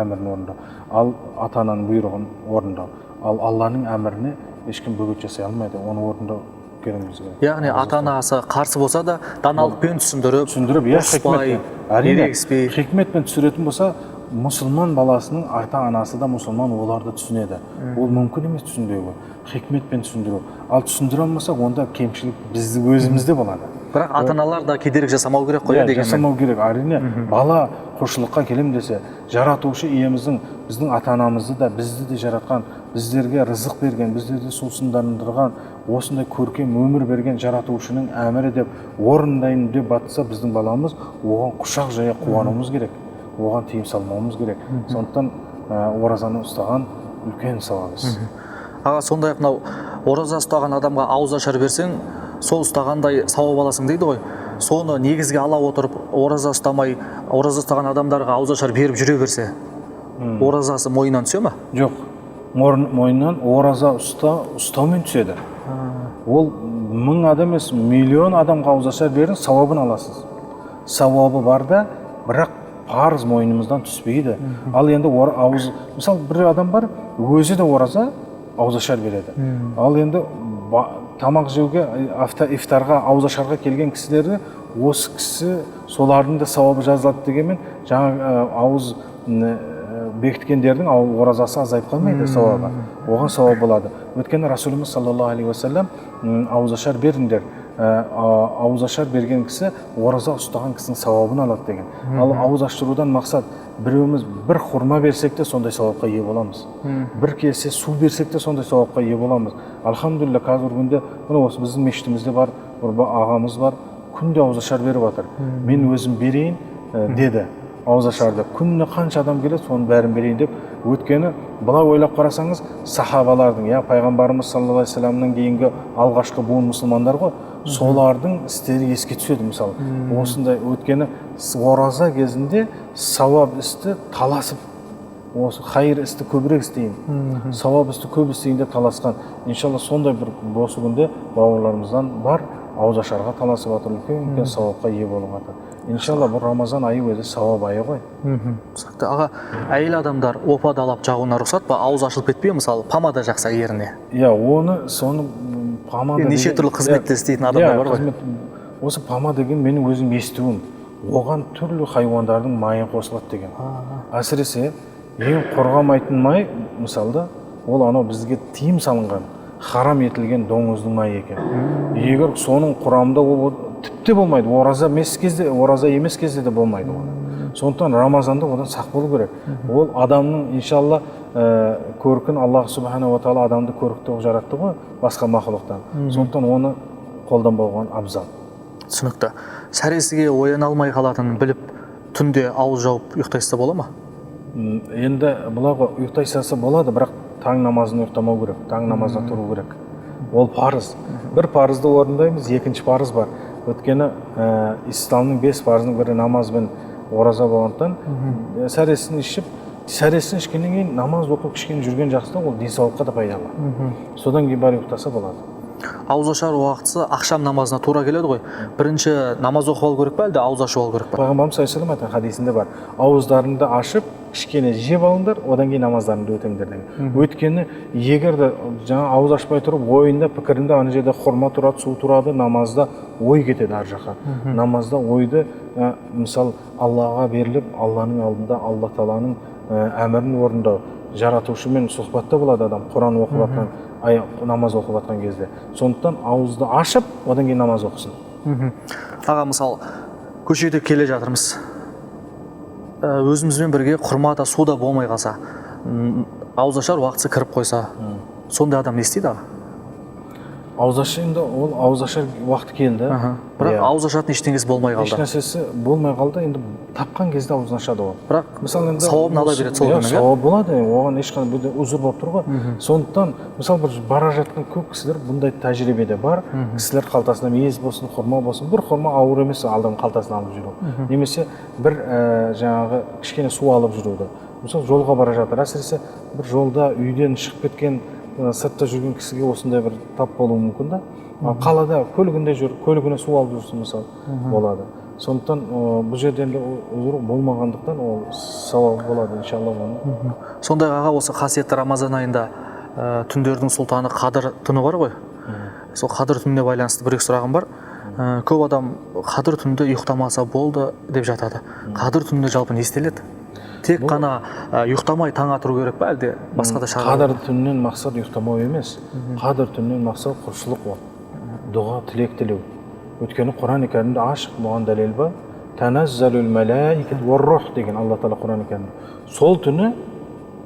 әмірін орындау. Ал ата-ананың бұйрығын орындау. Ал Алланың әміріне ешкім бөгет жасай алмайды, оны орындау керекіміз керек. Яғни ата-анасы қарсы болса да даналықпен түсіндіріп, ұрыспай, ерегіспей. Хикметпен түсіретін болса, мұсылман баласының ата-анасы да мұсылман, оларды түсінеді. Ол мүмкін емес түсінбеуі, хикметпен түсіндіру. Ал түсіндіре алмасақ, онда кемшілік бізді өзімізде болады. Бірақ ата-аналар да кедергі жасамау керек қой деген. Жасамау керек. Әрине, бала құлшылыққа келем десе, жаратушы иеміздің біздің ата-анамызды да, бізді де жаратқан, біздерге рызық берген, біздерді сусындандырған, осындай көркем өмір берген жаратушының әмірі деп орындайын деп батса, біздің баламыз оған құшақ жая қуануымыз керек. Оған тыйым салмауымыз керек. Сондықтан оразаны ұстаған үлкен сауап іс. Аға, сондай-ақ мынау ораза ұстаған адамға ауыз ашар берсең, сол ұстағандай сауап аласың дейді ғой. Соны негізге ала отырып, ораза ұстамай, ораза ұстаған адамдарға ауыз ашар беріп жүре берсе, оразасы мойнынан түсе ме? Жоқ. Мойнынан ораза ұстаумен түседі. Ол 1000 адам емес, миллион адамға ауыз ашар бердің, сауабын аласыз. Сауабы бар да, бірақ парыз мойнымыздан түспейді. Ал енді ауыз, мысалы бір адам бар, өзі де ораза ауыз ашар береді. Ал енді тамақ жеуге, ифтарға, ауыз ашарға келген кісілерді, осы кісі солардың да сауабы жазылады дегенмен, жаңа ауыз бекіткендердің оразасы азайып қалмайды сауабы. Оған сауап болады. Өйткені Расулымыз саллаллаху алейхи ва саллям ауыз ашар беріңдер. Ауыз ашар берген кісі ораза ұстаған кісінің сауабын алады деген. Ал ауыз аштырудан мақсат, біреуміз бір хурма берсек те сондай сауапқа ие боламыз. Бір кесе су берсек те сондай сауапқа ие боламыз. Алхамдулилля, қазіргі күнде осы біздің мешітімізде бар, ағамыз бар, күнде ауыз ашар беріп жатыр. Мен өзім берейін деді. Ауыз ашарды. Күніне қанша адам келеді, соның бәрін берейін деп. Өткені, былай ойлап қарасаңыз, сахабалардың, пайғамбарымыз саллаллаху алейхи вассаламнан кейінгі алғашқы буын мұсылмандар ғой, солардың істері еске түседі мысалы. Осындай өткені ораза кезінде сауап істі таласып, осы хайыр істі көбірек істейін, сауап істі көп істейін деп таласқан. Иншалла сондай бір осы күнде бауырларымыздан бар, ауыз ашарға таласып жатыр, үлкен сауапқа ие болып жатыр. иншалла бұл Рамазан айы өзі сауап айы ғой. Түсінікті. Аға, әйел адамдар опа-далап жағуына рұқсат па? Ауыз ашылып кетпей, мысалы, помада жақса еріне. Иә, соны помада неше түрлі қызметте істейтін адамдар бар ғой. Осы помада деген менің өзім естуім. Оған түрлі хайуандардың майы қосылады деген. Әсіресе ең қорғамайтын май, мысалда, ол анау бізге тыйым салынған, харам етілген доңыздың майы екен. Егер соның құрамында ол тіпті болмайды, ораза емес кезде де болмайды оны. Сондықтан Рамазанда одан сақ болу керек. Ол адамның иншалла көркін Аллах субхана ва тағала адамды көрікті жаратты ғой басқа мақұлықтан. Сондықтан оны қолданбауға абзал. Түсінікті. Сәресіге ояна алмай қалатынын біліп, түнде ауыз жауып ұйықтайса бола ма? Енді бұлағы ұйықтайсасы болады, бірақ таң намазын ұйықтамау керек, таң намазына тұру керек. Ол парыз. Бір парызды орындаймыз, екінші парыз бар. Өткені исламның 5 парызының бірі намаз бен ораза болғандықтан, сәресін ішкеннен кейін намаз оқып кішкене жүрген жақсы, ол денсаулыққа да пайдалы. Содан кейін барып ұйықтаса болады. Ауыз ашар уақытысы ақшам намазына тура келеді ғой. Бірінші намаз оқып алу керек пе, әлде ауыз ашу алу керек пе? Пайғамбарымыз саллаллаху алейхи вассалам хадисінде бар. Ауыздарыңды ашып, кішкене жеп алыңдар, одан кейін намаздарыңды өтеңдер деген. Өйткені егер де жаңа ауыз ашпай тұрып, ойында, пікірінде ана жерде хұрма тұрады, су тұрады, намазда ой кетеді ар жаққа. Намазда ойды, мысалы, Аллаға беріліп, Алланың алдында Алла Тағаланың әмірін орындау, жаратушымен сұхбатта болады адам, Құран оқып жатқан, намаз оқып жатқан кезде. Сондықтан ауызды ашып, одан кейін намаз оқысын. Аға, мысалы, көшеде келе жатырмыз. Өзімізбен бірге құрмада, суда болмай қалса, ауыз ашар уақытысы кіріп қойса, сондай адам не істейді аға? Ауыз ашар, енді ол ауыз ашар уақыты келді. Бірақ ауыз ашатын ештеңесі болмай қалды. Ешнәрсесі болмай қалды, енді тапқан кезде ауызын ашады ол. Бірақ сауабын ала береді сол күні. Сауап болады, оған ешқандай ұзыр болып тұр ғой. Сондықтан, мысалы, бір бара жатқан көп кісілер бұндай тәжірибеде бар. Кісілер қалтасына мейіз болсын, құрма болсын, бір құрма ауыр емес, алдын қалтасына алып жүру. Немесе бір жаңағы кішкене су алып жүруді. Мысалы, жолға бара жатыр, әсіресе бір жолда үйден шығып кеткен, сыртта жүрген кісіге осындай бір тап болуы мүмкін да. Қалада көлігінде жүр, көлігіне су алып жүрсін, мысалы, болады. Сондықтан бұл жерден де ұзыр болмағандықтан ол сауап болады, иншалла. Сондай аға, осы қасиетті Рамазан айында түндердің сұлтаны Қадыр түні бар ғой. Сол Қадыр түніне байланысты бір сұрағым бар. Көп адам Қадыр түнінде ұйықтамаса болды деп жатады. Қадыр түнінде жалпы не істеледі? Тек қана ұйықтамай таң атыру керек пе, әлде басқа да шара? Қадыр түнінен мақсат ұйықтамау емес. Қадыр түнінен мақсат құлшылық ол. Дұға, тілек тілеу. Өйткені Құран-ы Кәрімде ашық болған дәлел бар. Тәнәззәлул мәләикат уар-рух деген Алла Тағала Құран-ы Кәрімде. Сол түні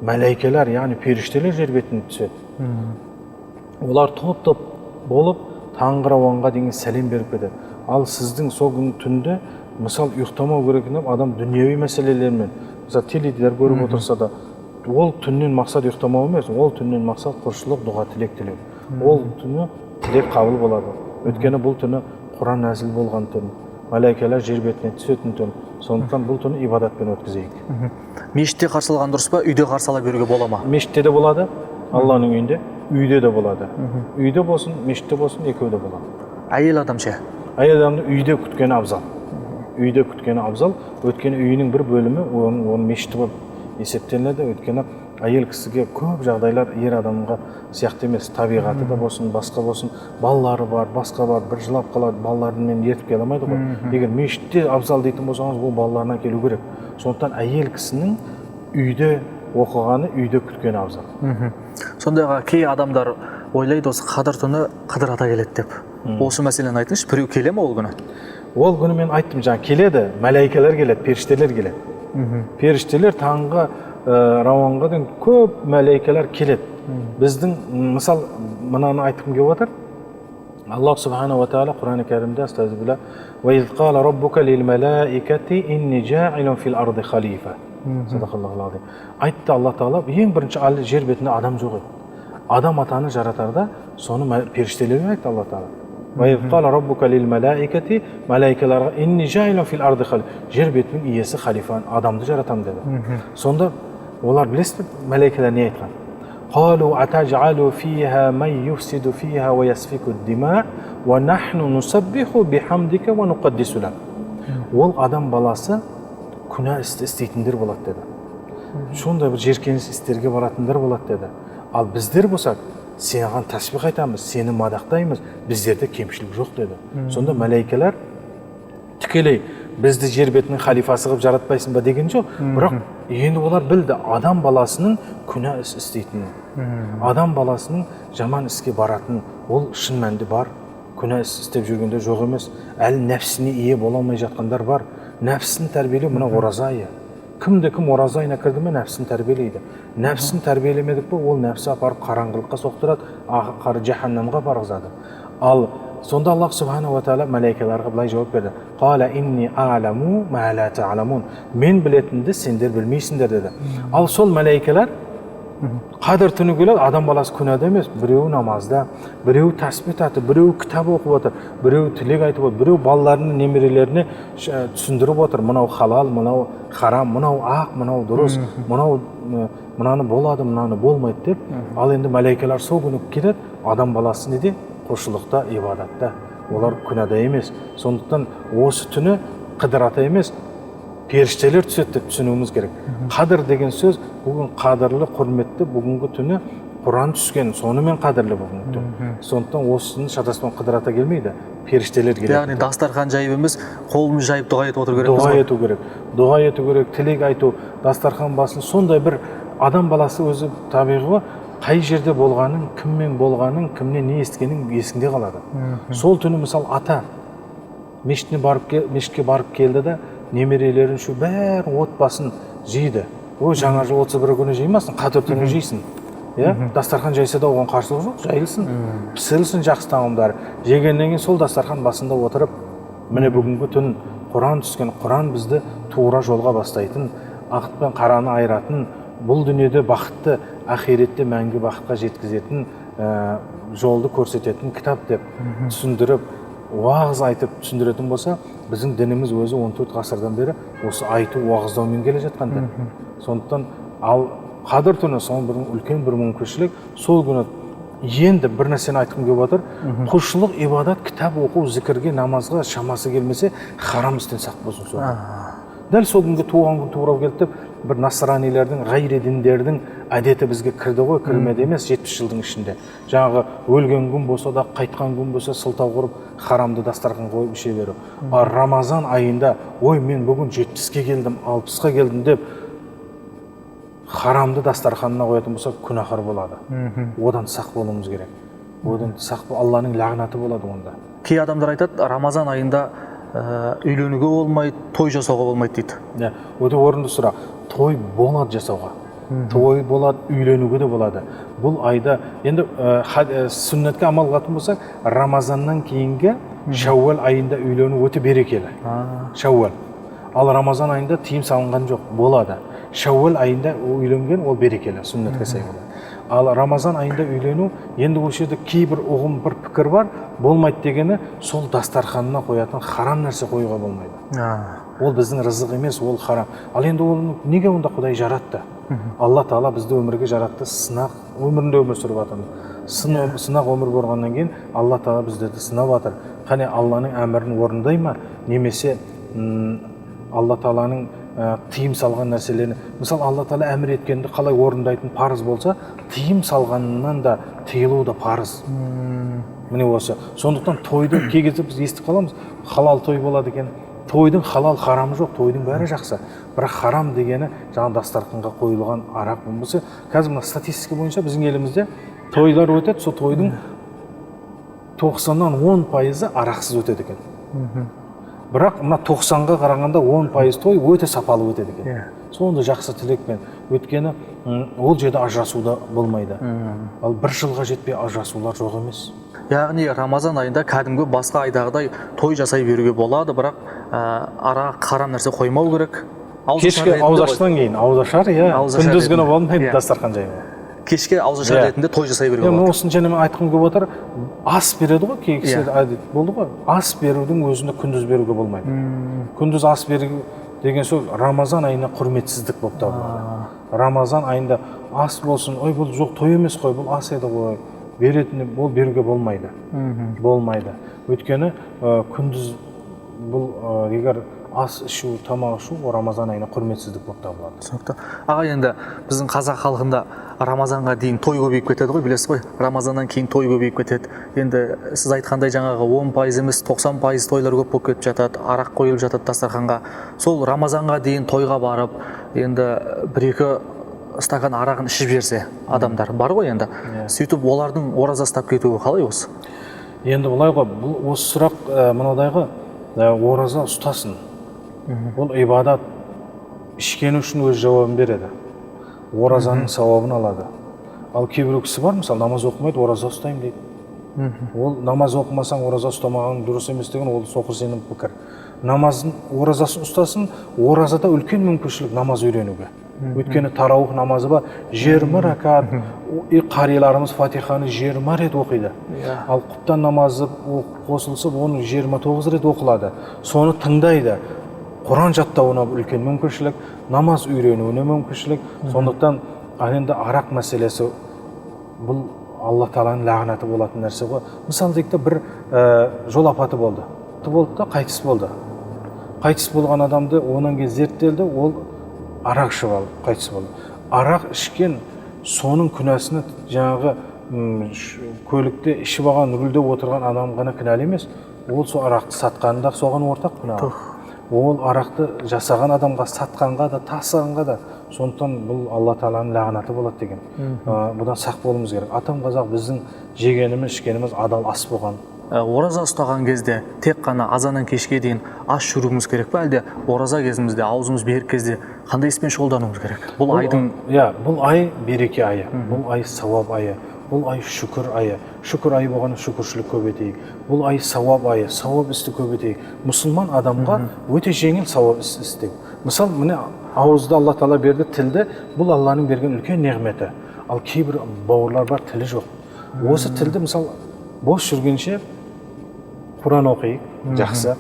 мәләикелер, яғни періштелер жер бетіне түседі. Олар топ-топ болып таңғырауанға деген сәлем беріп кетеді. Ал сіздің сол күн түнде, мысалы, ұйықтамау керек адам дүниеви мәселелермен, мысалы, теледидар көріп отырса да, ол түннен мақсат ұйықтамау емес, ол түннен мақсат құлшылық, дұға, тілек тілеу. Ол түні тілек қабыл болады. Өйткені бұл түні Құран нәзіл болған түн, мәләикелер жер бетіне түсетін түн. Сондықтан бұл түні ибадатпен өткізейік. Мешітте қарсылаған дұрыс па, үйде қарсылай беруге бола ма? Мешітте де болады, Алланың үйінде, үйде де болады. Үйде болсын, мешітте болсын, екеуде болады. Әйел адам ше? Әйел адамды үйде күткені абзал. Үйде күткені абзал, өйткені үйінің бір бөлімі оның мешіті болып есептелінеді. Өйткені әйел кісіге көп жағдайлар ер адамға сияқты емес, табиғаты да болсын, басқа болсын, балалары бар, басқа бар, бір жылап қалады, балаларымен ертіп келе алмайды ғой. Егер мешітте абзал дейтін болсаңыз, ол балаларына келу керек. Сондықтан әйел кісінің үйде оқығаны, үйде күткені абзал. Сондайға кей адамдар ойлайды, осы Қадыр түні Қадыр ата келеді деп. Осы мәселені айтыңызшы, біреу келе ме ол күні? Ол күні мен айттым, жаңа келеді, мәләикелер келеді, періштелер келеді. Періштелер таңғы рауанға дейін көп мәләикелер келеді. Біздің, мысал, мынаны айтқым келіп отыр. Аллах субхана ва тағала Құран-ы Кәрімде астағфирулла «Ва из қала раббука лил мәләикати инни жаилун фил арди халифа». Садақаллаху ал-азим. Айтты Алла Тағала, ең бірінші жер бетінде адам жоқ еді. Адам атаны жаратарда, соны періштелерге айтты Алла Тағала. «Ва из қала раббука лил мәләикати» мәләикеларға «Инни жаилун фил арди халифа». Жер бетінің иесі халифа, адамды жаратам деді. Сонда олар білесіз бе, мәләикелер не айтқан? قالوا أتجعل فيها من يفسد فيها ويسفك الدماء ونحن نسبح بحمدك ونقدس لك. ол адам баласы күнә істі істейтіндер болады деді. Сондай бір жеркеніс істерге баратындар болады деді. Ал біздер болсақ, саған тәсбих айтамыз, сені мадақтаймыз, біздерде кемшілік жоқ деді. Сонда мәлейкелер тікелей бізді жер бетінің халифасы қылып жаратпайсың ба деген жоқ. Бірақ енді олар білді, адам баласының күнә іс істейтінін, адам баласының жаман іске баратын, ол шын мәнінде бар. Күнә іс істеп жүргенде жоқ емес. Әлі нәпсіне ие бола алмай жатқандар бар. Нәпсін тәрбиелеу мына ораза айы. Кімде-кім ораза айына кірді ме нәпсін тәрбиелейді. Нәпсін тәрбиелемедік пе, ол нәпсі апарып қараңғылыққа соқтырады, ақыры жаһаннамға барғызады. Ал сонда Аллах субхана ва тағала мәләикелерге былай жауап берді. Қала инни а'ламу ма ла та'ламун. Мен білетінді сендер білмейсіңдер деді. Ал сол мәләикелер қадір түні келеді, адам баласы күнәда емес, біреу намазда, біреу тәсбih тартып, біреу кітап оқып отыр, біреу тілек айтып отыр, біреу балаларының немерелеріне түсіндіріп отыр, мынау халал, мынау харам, мынау ақ, мынау дұрыс, мынаны болады, мынаны болмайды деп. Ал енді мәләикелер сол күні кетеді, адам баласы неде? Құлшылықта, ибадатта. Олар күнәда емес. Сондықтан осы түні қыдырата емес, періштелер түседі деп түсінуіміз керек. Қадір деген сөз бүгін қадірлі, құрметті бүгінгі түні Құран түскен, сонымен қадірлі бүгінгі түн. Сондықтан осыны шатаспен қыдырата келмейді, періштелер келеді. Яғни дастархан жайып емес, қолымыз жайып дұға етіп отыру керек. Дұға ету керек, дұға ету керек, тілек айту, дастархан басын. Сондай бір адам баласы өзі табиғи қай жерде болғанын, кіммен болғанын, кімнен не естігенін есінде қалады. Сол түні мысалы ата мешітке барып келді да, немерелерін шу бәрін отбасын жейді. Ой, жаңа жыл 31 күні жеймасын, қадір түні жейсін. Дастархан жайса да оған қарсылық жоқ, жайылсын, пісірілсін жақсы тағамдар. Жегеннен кейін сол дастархан басында отырып, міне бүгінгі түн Құран түскен, Құран бізді тура жолға бастайтын, ақыт пен қараны айыратын, бұл дүниеде бақытты, ақиретте мәңгі бақытқа жеткізетін, жолды көрсететін кітап деп түсіндіріп, уағыз айтып түсіндіретін болса, біздің дініміз өзі 14 ғасырдан бері осы айту уағыздаумен келе жатқандар. Сондықтан ал қадір түні соның бір үлкен бір мүмкіншілік, сол күні енді бір нәрсені айтқым келіп отыр. Құлшылық, ибадат, кітап оқу, зікірге, намазға шамасы келмесе, харам істен сақ болсын сол. Дәл сол күнге туған күн тура келді деп, бір насранилердің, ғайри діндердің әдеті бізге кірді ғой, кірмеді емес 70 жылдың ішінде. Жаңағы өлген күн болса да, қайтқан күн болса сылтау құрып, харамды дастархан қойып іше беру. Рамазан айында, ой мен бүгін 70-ке келдім, 60-қа келдім деп, харамды дастарханына қоятын болса күнәһар болады. Одан сақ болуымыз керек. Одан сақ, Алланың лағнаты болады онда. Кей адамдар айтады, Рамазан айында үйленуге болмайды, той жасауға болмайды дейді. Өте орынды сұрақ. Той болады жасауға. Той болады, үйленуге де болады. Бұл айда, енді сүннетке амал қылатын болсақ, Рамазаннан кейінгі Шәуәл айында үйлену өте берекелі. Шәуәл. Ал Рамазан айында тыйым салынған жоқ, болады. Шәуәл айында үйленген ол берекелі, сүннетке сай болады. Ал Рамазан айында үйлену, енді ол жерде кейбір ұғым бір пікір бар, болмайды дегені, сол дастарханына қоятын харам нәрсе қоюға болмайды. Ол біздің рызық емес, ол харам. Ал енді ол неге онда Құдай жаратты? Алла Тағала бізді өмірге жаратты, сынақ өмірінде өмір сүріп жатырмыз. Сынақ өмір болғаннан кейін Алла Тағала біздерді сынап жатыр. Қане Алланың әмірін орындай ма, немесе Алла Тағаланың тыйым салған нәрселерін, мысалы Алла Тағала әмір еткенді қалай орындайтын парыз болса, тыйым салғанынан да тыйылу да парыз. Міне осы. Сондықтан тойды кей кезде біз естіп қаламыз, халал той болады екен. Тойдың халал харамы жоқ, тойдың бәрі жақсы. Бірақ харам дегені жаңа дастарханға қойылған арақ болмаса, қазір мына статистика бойынша біздің елімізде тойлар өтеді, сол тойдың 90-нан 10% арақсыз өтеді екен. Бірақ мына 90-ға қарағанда 10% той өте сапалы өтеді екен. Сонда жақсы тілекпен өткені ол жерде ажырасуда болмайды. Ал бір жылға жетпей ажырасулар жоқ емес. Яғни Рамазан айында кәдімгі басқа айдағыдай той жасай беруге болады, бірақ арақ, харам нәрсе қоймау керек. Кешке ауыз аштан кейін, ауыз ашар, күндіз күні болмайды дастархан жайы. Кешке ауыз ашар ретінде той жасай беруге болады. Осыны және мен айтқым келіп отыр, ас береді ғой, кей кісілер әдет болды ғой. Ас берудің өзінде күндіз беруге болмайды. Күндіз ас беру деген сөз Рамазан айына құрметсіздік болып табылады. Рамазан айында ас болсын, ой бұл жоқ той емес қой, бұл ас еді ғой. Беретіні ол беруге болмайды. Болмайды. Өйткені күндіз бұл егер ас ішу, тамақ ішу ол Рамазан айына құрметсіздік болып табылады. Түсінікті. Аға, енді біздің қазақ халқында Рамазанға дейін той көбейіп кетеді ғой, білесіз ғой. Рамазаннан кейін той көбейіп кетеді. Енді сіз айтқандай жаңағы 10% емес 90% тойлар көп болып кетіп жатады, арақ қойылып жатады дастарханға. Сол Рамазанға дейін тойға барып, енді бір-екі стакан арағын ішіп жерсе адамдар бар ғой енді. Сөйтіп олардың ораза ұстап кетуі қалай осы? Енді былай ғой, бұл осы сұрақ мынадайғы ораза ұстасын. Ол ибадат, ішкені үшін өз жауабын береді. Оразаның сауабын алады. Ал кейбір кісі бар, мысалы намаз оқымайды, ораза ұстаймын дейді. Ол намаз оқымасаң ораза ұстамаған дұрыс емес деген ол соқыр сенің пікір. Намазын, оразасын ұстасын, оразада үлкен мүмкіншілік намаз үйренуге. Өйткені тараух намазы бар, 20 ракат, қариларымыз Фатиханы 20 рет оқиды. Ал құптан намазы қосылса, оны 29 рет оқылады. Соны тыңдайды. Құран жаттауына үлкен мүмкіншілік, намаз үйренуіне мүмкіншілік. Сондықтан енді арақ мәселесі бұл Алла Тағаланың лағнаты болатын нәрсе ғой. Мысалы дейікті бір жол апаты болды. Болды да қайтыс болды. Қайтыс болған адамды онан кейін зерттелді, ол арақ ішіп алып қайтыс болды. Арақ ішкен соның күнәсіне жаңағы көлікте ішіп алған, рөлде отырған адам ғана кінәлі емес. Ол сол арақты сатқанда соған ортақ күнә. Ол арақты жасаған адамға, сатқанға да, тасығанға да, сондықтан бұл Алла Тағаланың лағнаты болады деген. Бұдан сақ болуымыз керек. Атам қазақ біздің жегеніміз, ішкеніміз адал ас болған. Ораза ұстаған кезде тек қана азаннан кешке дейін аш жүруіміз керек пе, әлде ораза кезімізде, аузымыз берік кезде қандай іспен шұғылдануымыз керек? Бұл айдың... Бұл ай береке айы, бұл ай сауап айы. Бұл ай шүкір айы. Шүкір айы болғаны шүкіршілік көбейтейік. Бұл ай сауап айы, сауап істі көбейтейік. Мұсылман адамға өте жеңіл сауап іс істеу. Мысалы, міне ауызды Алла Тағала берді, тілді, бұл Алланың берген үлкен неғметі. Ал кейбір бауырлар бар, тілі жоқ. Осы тілді, мысалы, бос жүргенше Құран оқиық, жақсы.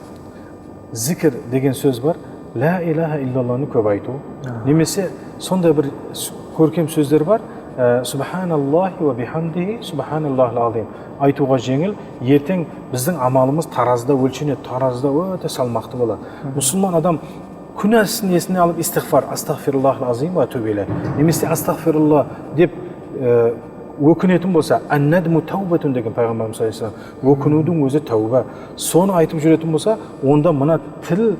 Зікір деген сөз бар. Ла илаха иллаллахны көп айту. Немесе сондай бір көркем сөздер бар. Субханаллахи ва бихамдихи субханаллахил азим. Айтуға жеңіл, ертең біздің амалымыз таразда өлшенеді, таразда өте салмақты болады. Мұсылман адам күнәсін есіне алып истиғфар, астағфируллахил азим ва атубу илейх. Немесе астағфируллах деп өкінетін болса, аннадму таубатун деген пайғамбарымыз саллаллаху алейхи вассалам, өкінудің өзі тәуба. Соны айтып жүретін болса, онда мына тіл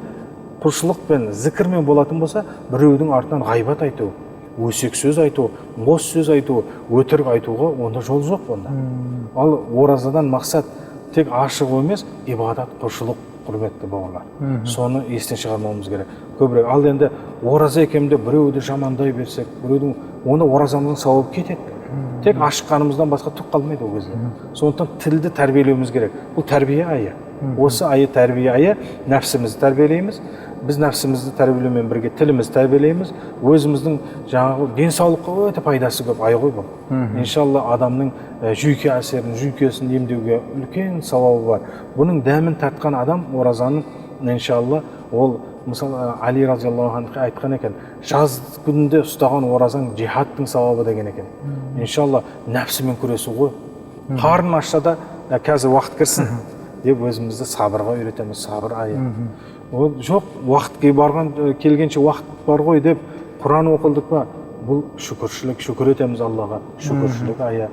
құлшылықпен, зікірмен болатын болса, біреудің артынан ғайбат айту, өсек сөз айту, бос сөз айту, өтірік айтуға онда жол жоқ онда. Ал оразадан мақсат тек ашық емес, ибадат, құлшылық, құрметті бауырлар. Соны естен шығармауымыз керек. Көбірек. Ал енді ораза екенде біреуді жамандай берсек, біреудің оны оразамыздың сауабы кетеді. Тек ашыққанымыздан басқа түк қалмайды ол кезде. Сондықтан тілді тәрбиелеуіміз керек. Бұл тәрбие айы. Осы айы тәрбие айы, нәпсімізді тәрбиелейміз. Біз нәпсімізді тәрбиелеумен бірге тілімізді тәрбиелейміз. Өзіміздің жаңағы денсаулыққа өте пайдасы көп ай ғой бұл. Иншалла адамның жүйке әсерін, жүйкесін емдеуге үлкен сауабы бар. Бұның дәмін тартқан адам оразаның иншалла ол мысалы Али разиаллаху анху айтқан екен, жаз күнінде ұстаған оразаң жихадтың сауабы деген екен. Иншалла нәпсімен күресу ғой. Қарын ашса да қазір уақыт кірсін деп өзімізді сабырға үйретеміз, сабыр айы. Ол жоқ, уақытқа барған келгенше уақыт бар ғой деп Құран оқылдық па? Бұл шүкіршілік, шүкір етеміз Аллаға, шүкіршілік айы.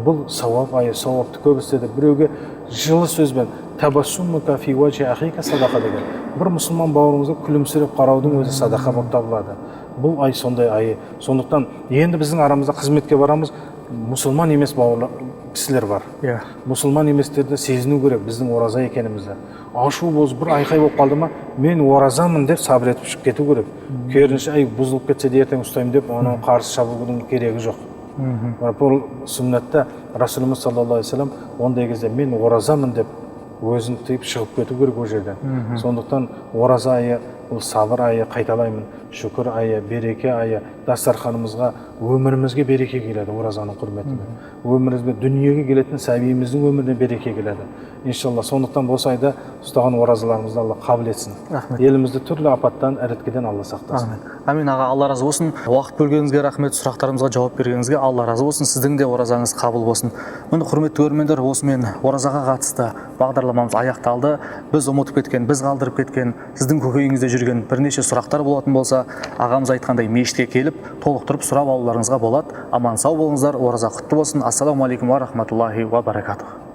Бұл сауап айы, сауапты көп істеді. Біреуге жылы сөзбен табассумука фи важи ахика садақа деген. Бір мұсылман бауырымызға күлімсіреп қараудың өзі садақа болып табылады. Бұл ай сондай айы. Сондықтан енді біздің арамызда қызметке барамыз, мұсылман емес бауырлар кісілер бар. Мұсылман еместерді сезіну керек біздің ораза екенімізді. Ашу болып бір айқай болып қалды ма, мен оразамын деп сабыр етіп шығып кету керек. Керісінше ай бұзылып кетсе де ертең ұстаймын деп оның қарсы шабудың керегі жоқ. Бұл сүннетте Расулымыз саллаллаху алейхи вассалам ондай кезде мен оразамын деп өзін тыйып шығып кету керек ол жерден. Сондықтан ораза айы бұл сабыр айы, қайталаймын, шүкір айы, береке айы, дастарханымызға, өмірімізге береке келеді оразаның құрметімен. Өмірімізге, дүниеге келетін сәбиіміздің өміріне береке келеді. Иншалла, сондықтан осы айда ұстаған оразаларымызды Алла қабыл етсін. Елімізді түрлі апаттан, іріткіден Алла сақтасын. Амин аға, Алла разы болсын. Уақыт бөлгеніңізге рахмет, сұрақтарымызға жауап бергеніңізге Алла разы болсын. Сіздің де оразаңыз қабыл болсын. Міне құрметті көрермендер, осымен оразаға қатысты бағдарламамыз аяқталды. Біз ұмытып кеткен, біз қалдырып кеткен, сіздің көкейіңізде жүрген бірнеше сұрақтар болатын болса, ағамыз айтқандай мешітке келіп, толықтырып сұрап алуларыңызға болады. Аман сау болыңыздар, ораза құтты болсын. Ассаламу алейкум ва рахматуллахи ва баракатух.